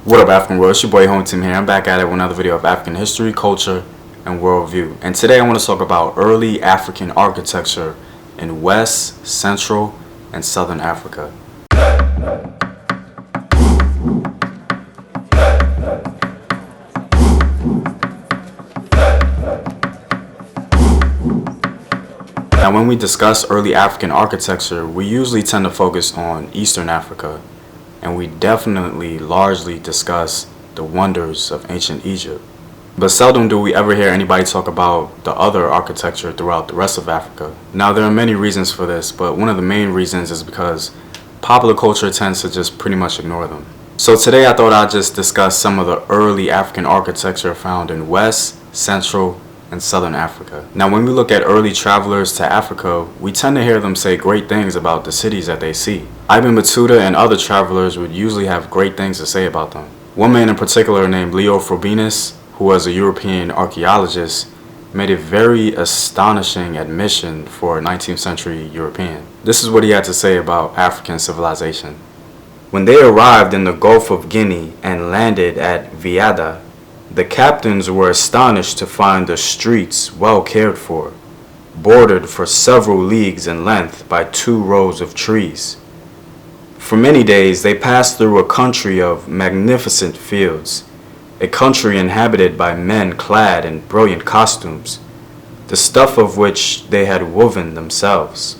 What up, African world? It's your boy Home Team here. I'm back at it with another video of African history, culture, and worldview. And today I want to talk about early African architecture in West, Central, and Southern Africa. Now, when we discuss early African architecture, we usually tend to focus on Eastern Africa, and we definitely largely discuss the wonders of ancient Egypt. But seldom do we ever hear anybody talk about the other architecture throughout the rest of Africa. Now, there are many reasons for this, but one of the main reasons is because popular culture tends to just pretty much ignore them. So today I thought I'd just discuss some of the early African architecture found in West, Central, and Southern Africa. Now, when we look at early travelers to Africa, we tend to hear them say great things about the cities that they see. Ibn Battuta and other travelers would usually have great things to say about them. One man in particular named Leo Frobenius, who was a European archaeologist, made a very astonishing admission for a 19th century European. This is what he had to say about African civilization. When they arrived in the Gulf of Guinea and landed at Viada, the captains were astonished to find the streets well cared for, bordered for several leagues in length by 2 rows of trees. For many days they passed through a country of magnificent fields, a country inhabited by men clad in brilliant costumes, the stuff of which they had woven themselves.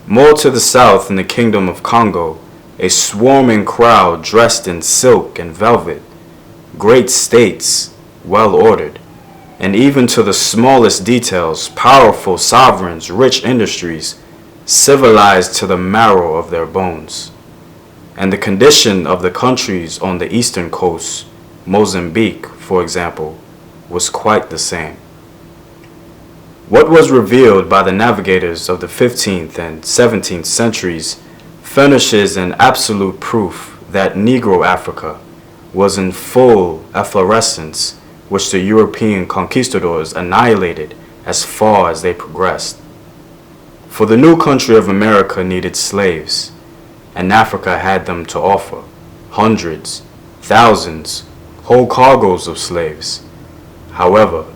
More to the south, in the kingdom of Congo, a swarming crowd dressed in silk and velvet, great states, well ordered, and even to the smallest details, powerful sovereigns, rich industries, civilized to the marrow of their bones. And the condition of the countries on the eastern coast, Mozambique, for example, was quite the same. What was revealed by the navigators of the 15th and 17th centuries furnishes an absolute proof that Negro Africa was in full efflorescence, which the European conquistadors annihilated as far as they progressed. For the new country of America needed slaves, and Africa had them to offer, hundreds, thousands, whole cargoes of slaves. However,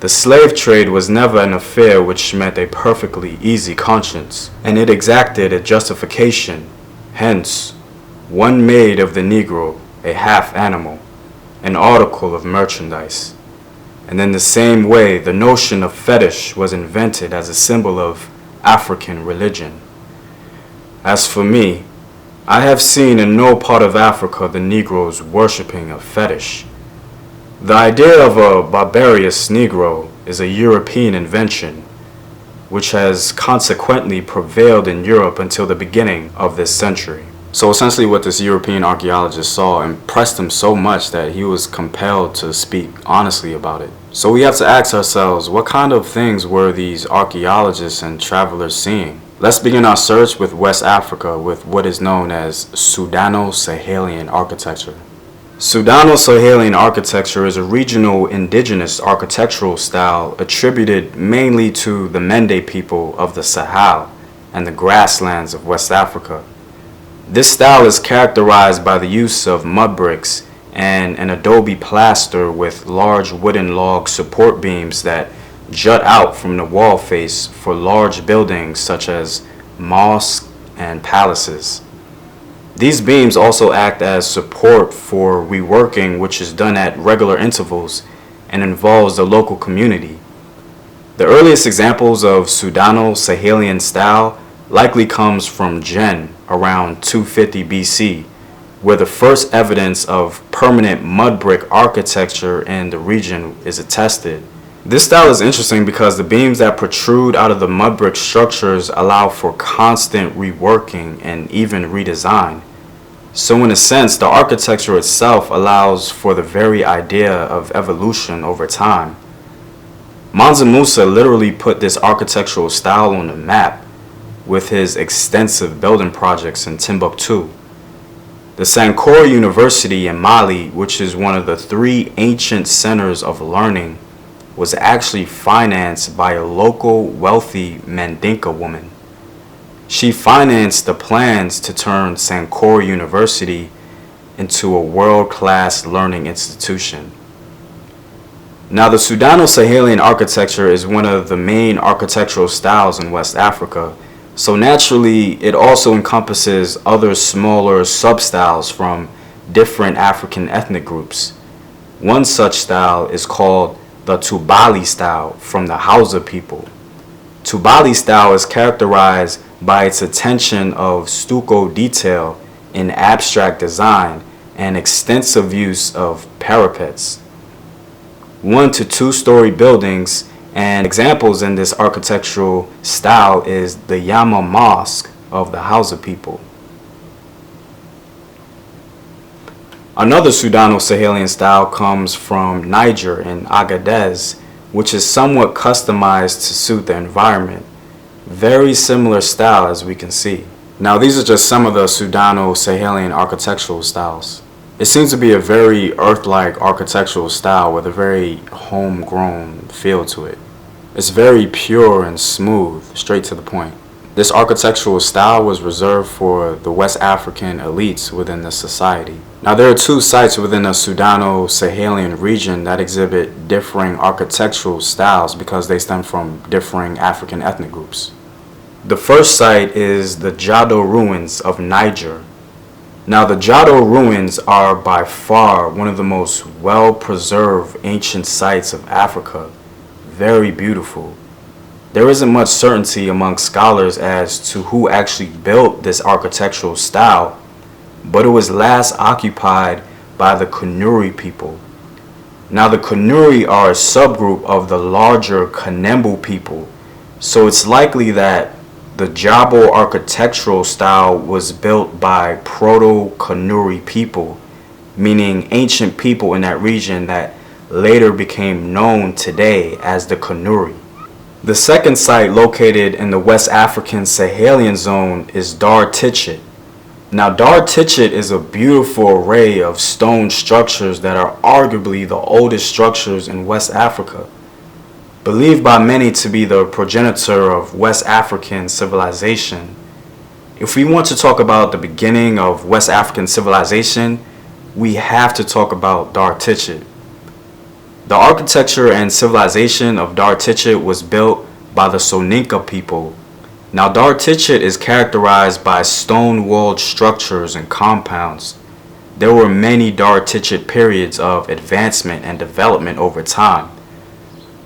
the slave trade was never an affair which meant a perfectly easy conscience, and it exacted a justification. Hence, one made of the Negro a half animal, an article of merchandise. And in the same way, the notion of fetish was invented as a symbol of African religion. As for me, I have seen in no part of Africa the Negroes worshipping a fetish. The idea of a barbarous Negro is a European invention, which has consequently prevailed in Europe until the beginning of this century. So essentially what this European archaeologist saw impressed him so much that he was compelled to speak honestly about it. So we have to ask ourselves, what kind of things were these archaeologists and travelers seeing? Let's begin our search with West Africa with what is known as Sudano-Sahelian architecture. Sudano-Sahelian architecture is a regional indigenous architectural style attributed mainly to the Mende people of the Sahel and the grasslands of West Africa. This style is characterized by the use of mud bricks and an adobe plaster with large wooden log support beams that jut out from the wall face for large buildings such as mosques and palaces. These beams also act as support for reworking, which is done at regular intervals and involves the local community. The earliest examples of Sudano-Sahelian style likely comes from Gen around 250 BC, where the first evidence of permanent mud brick architecture in the region is attested. This style is interesting because the beams that protrude out of the mud brick structures allow for constant reworking and even redesign. So in a sense, the architecture itself allows for the very idea of evolution over time. Mansa Musa literally put this architectural style on the map with his extensive building projects in Timbuktu. The Sankore University in Mali, which is one of the 3 ancient centers of learning, was actually financed by a local wealthy Mandinka woman. She financed the plans to turn Sankore University into a world-class learning institution. Now, the Sudano-Sahelian architecture is one of the main architectural styles in West Africa, so naturally it also encompasses other smaller sub-styles from different African ethnic groups. One such style is called the Bali Style from the Hausa people. Bali Style is characterized by its attention of stucco detail in abstract design and extensive use of parapets. 1 to 2 story buildings, and examples in this architectural style is the Yama Mosque of the Hausa people. Another Sudano-Sahelian style comes from Niger and Agadez, which is somewhat customized to suit the environment. Very similar style, as we can see. Now, these are just some of the Sudano-Sahelian architectural styles. It seems to be a very earth-like architectural style with a very homegrown feel to it. It's very pure and smooth, straight to the point. This architectural style was reserved for the West African elites within the society. Now, there are 2 sites within the Sudano-Sahelian region that exhibit differing architectural styles because they stem from differing African ethnic groups. The first site is the Jado ruins of Niger. Now, the Jado ruins are by far one of the most well-preserved ancient sites of Africa. Very beautiful. There isn't much certainty among scholars as to who actually built this architectural style, but it was last occupied by the Kanuri people. Now, the Kanuri are a subgroup of the larger Kanembu people, so it's likely that the Jabo architectural style was built by Proto-Kanuri people, meaning ancient people in that region that later became known today as the Kanuri. The second site located in the West African Sahelian zone is Dar Tichet. Now, Dar Tichet is a beautiful array of stone structures that are arguably the oldest structures in West Africa. Believed by many to be the progenitor of West African civilization. If we want to talk about the beginning of West African civilization, we have to talk about Dar Tichet. The architecture and civilization of Dar Tichet was built by the Soninka people. Now, Dar Tichet is characterized by stone-walled structures and compounds. There were many Dar Tichet periods of advancement and development over time.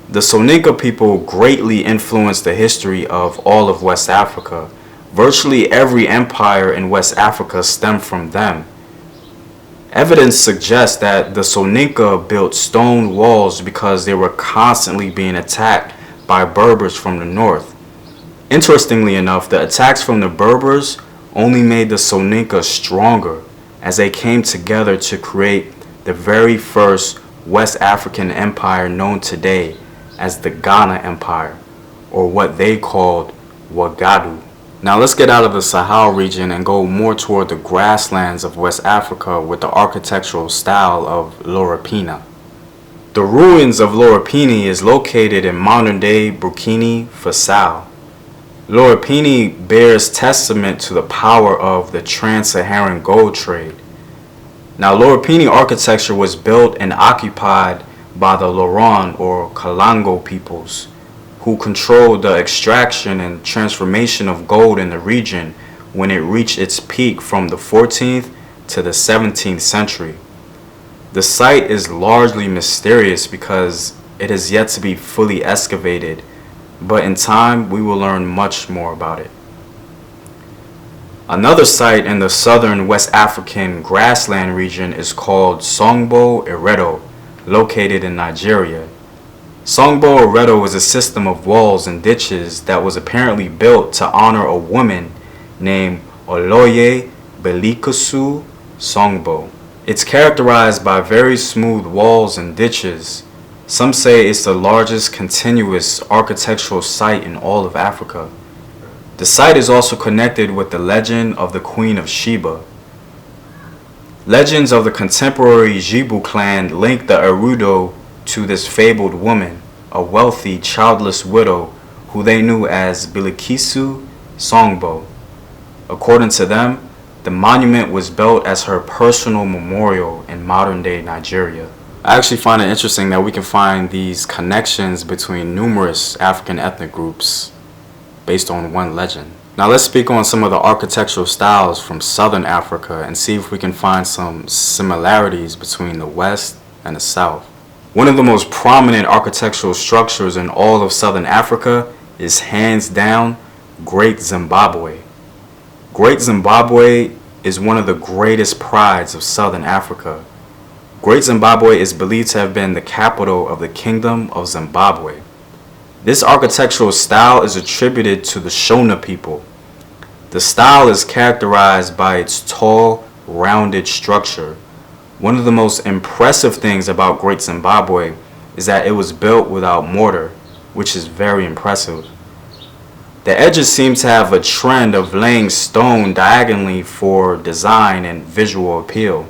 The Soninka people greatly influenced the history of all of West Africa. Virtually every empire in West Africa stemmed from them. Evidence suggests that the Soninka built stone walls because they were constantly being attacked by Berbers from the north. Interestingly enough, the attacks from the Berbers only made the Soninka stronger as they came together to create the very first West African empire known today as the Ghana Empire, or what they called Wagadu. Now, let's get out of the Sahel region and go more toward the grasslands of West Africa with the architectural style of Lorapina. The ruins of Lorapini is located in modern-day Burkina Faso. Lorapini bears testament to the power of the trans-Saharan gold trade. Now, Lorapini architecture was built and occupied by the Loran or Kalango peoples, who controlled the extraction and transformation of gold in the region when it reached its peak from the 14th to the 17th century. The site is largely mysterious because it has yet to be fully excavated, but in time we will learn much more about it. Another site in the southern West African grassland region is called Songbo Eredo, located in Nigeria. Songbo Eredo is a system of walls and ditches that was apparently built to honor a woman named Oloye Belikusu Songbo. It's characterized by very smooth walls and ditches. Some say it's the largest continuous architectural site in all of Africa. The site is also connected with the legend of the Queen of Sheba. Legends of the contemporary Jibu clan link the Erudo to this fabled woman, a wealthy, childless widow who they knew as Bilikisu Songbo. According to them, The monument was built as her personal memorial in modern-day Nigeria. I actually find it interesting that we can find these connections between numerous African ethnic groups based on one legend. Now let's speak on some of the architectural styles from Southern Africa and see if we can find some similarities between the West and the South. One of the most prominent architectural structures in all of Southern Africa is hands down Great Zimbabwe. Great Zimbabwe is one of the greatest prides of Southern Africa. Great Zimbabwe is believed to have been the capital of the Kingdom of Zimbabwe. This architectural style is attributed to the Shona people. The style is characterized by its tall, rounded structure. One of the most impressive things about Great Zimbabwe is that it was built without mortar, which is very impressive. The edges seem to have a trend of laying stone diagonally for design and visual appeal.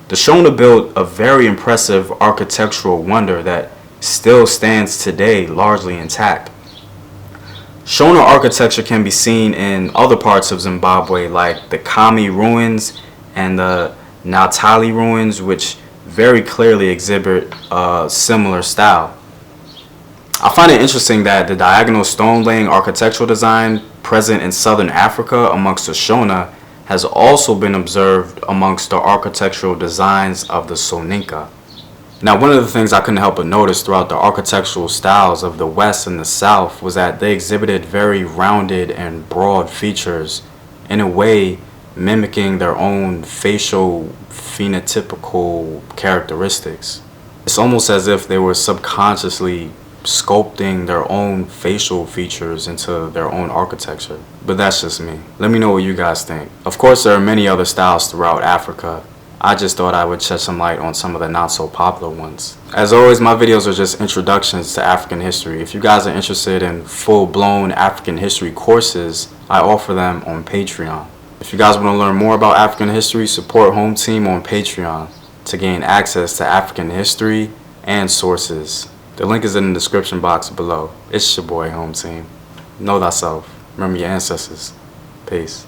The Shona built a very impressive architectural wonder that still stands today largely intact. Shona architecture can be seen in other parts of Zimbabwe like the Kami ruins and the Natali ruins, which very clearly exhibit a similar style. I find it interesting that the diagonal stone laying architectural design present in Southern Africa amongst the Shona has also been observed amongst the architectural designs of the Soninka. Now, one of the things I couldn't help but notice throughout the architectural styles of the West and the South was that they exhibited very rounded and broad features, in a way mimicking their own facial phenotypical characteristics. It's almost as if they were subconsciously sculpting their own facial features into their own architecture. But that's just me. Let me know what you guys think. Of course, there are many other styles throughout Africa. I just thought I would shed some light on some of the not so popular ones. As always, my videos are just introductions to African history. If you guys are interested in full-blown African history courses, I offer them on Patreon. If you guys want to learn more about African history, support Home Team on Patreon to gain access to African history and sources. The link is in the description box below. It's your boy, Home Team. Know thyself. Remember your ancestors. Peace.